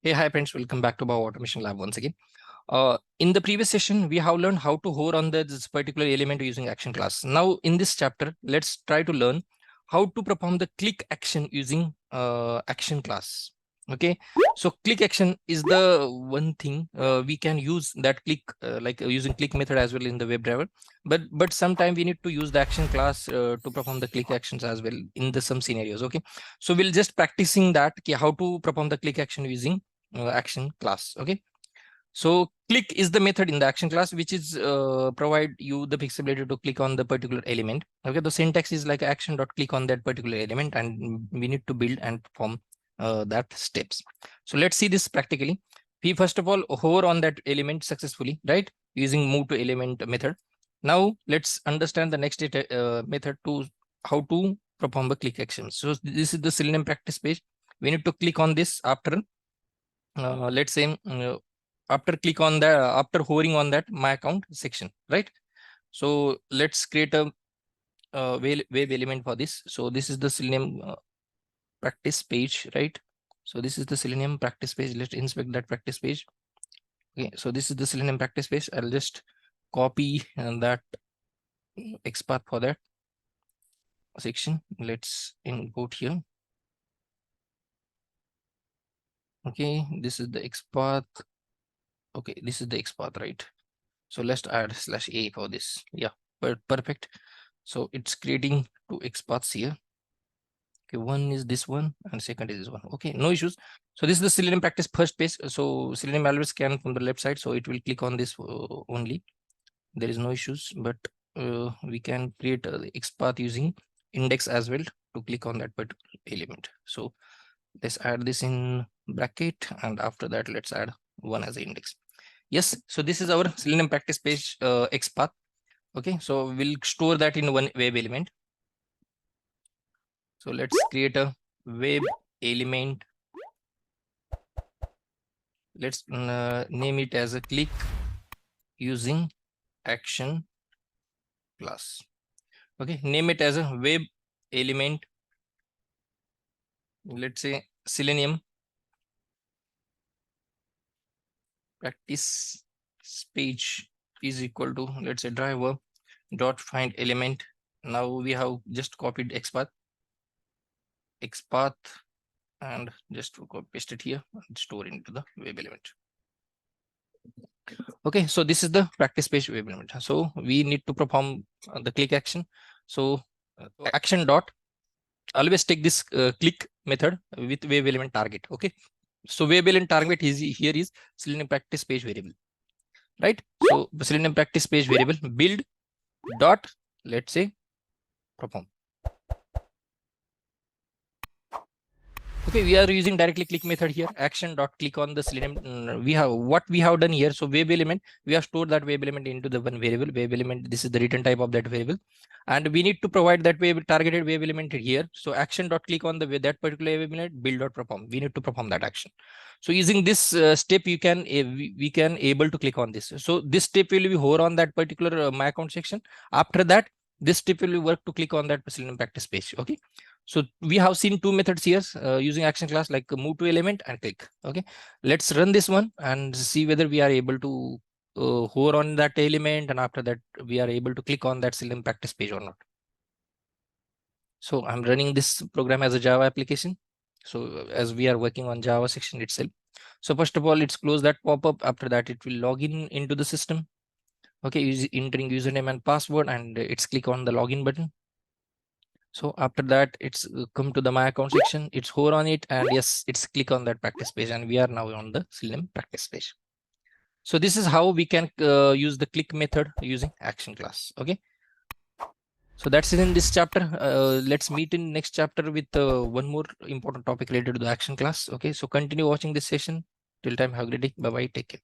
Hey, hi friends, welcome back to Bhau-Automation lab once again. In the previous session, we have learned how to hover on this particular element using action class. Now in this chapter, let's try to learn how to perform the click action using action class. Okay, so click action is the one thing we can use that click using click method as well in the WebDriver. But sometime we need to use the action class to perform the click actions as well in the some scenarios. Okay, so we'll just practicing that how to perform the click action using action class. Okay, so click is the method in the action class which is provide you the flexibility to click on the particular element. Okay, the syntax is like action dot click on that particular element, and we need to build and perform that steps. So let's see this practically. We first of all hover on that element successfully, right, using move to element method. Now let's understand the next method to how to perform the click action. So this is the Selenium practice page. We need to click on this after let's say after click on the after hovering on that my account section, right? So let's create a web element for this. So this is the Selenium practice page, right? So this is the Selenium practice page. Let's inspect that practice page. Okay, so this is the Selenium practice page. I'll just copy that XPath for that section. Let's import here. Okay, this is the XPath. Okay, this is the XPath, right? So let's add /a for this. Yeah, perfect. So it's creating two XPaths here. Okay, one is this one and second is this one. Okay, no issues. So this is the Selenium practice first page. So Selenium always scan from the left side, so it will click on this only. There is no issues, but we can create the XPath using index as well to click on that particular element. So let's add this in bracket, and after that let's add one as an index. Yes, so this is our Selenium practice page XPath. Okay, so we'll store that in one web element. So let's create a web element. Let's name it as a click using action class. Okay, name it as a web element. Let's say Selenium practice page is equal to, let's say, driver dot find element. Now we have just copied XPath and just paste it here and store into the web element. Okay, so this is the practice page web element. So we need to perform the click action. So action dot, always take this click method with web element target. Okay, so web element target is here is Selenium practice page variable, right? So the Selenium practice page variable build dot, let's say, perform. Okay, we are using directly click method here. Action dot click on the Selenium. We have what we have done here. So web element, we have stored that web element into the one variable. Web element, this is the return type of that variable, and we need to provide that web targeted web element here. So action dot click on the that particular web element build dot perform. We need to perform that action. So using this step, you can we can able to click on this. So this step will be hover on that particular my account section. After that, this step will work to click on that Selenium practice page. Okay. So we have seen two methods here using action class, like move to element and click. Okay, let's run this one and see whether we are able to hover on that element, and after that we are able to click on that Selenium practice page or not. So I'm running this program as a Java application. So as we are working on Java section itself. So first of all, it's close that pop-up. After that, it will log in into the system. Okay, entering username and password, and it's click on the login button. So after that, it's come to the my account section, it's hover on it, and yes, it's click on that practice page, and we are now on the Selenium practice page. So this is how we can use the click method using action class. Okay, so that's it in this chapter. Let's meet in next chapter with one more important topic related to the action class. Okay, so continue watching this session. Till time, have a great day. Bye bye, take care.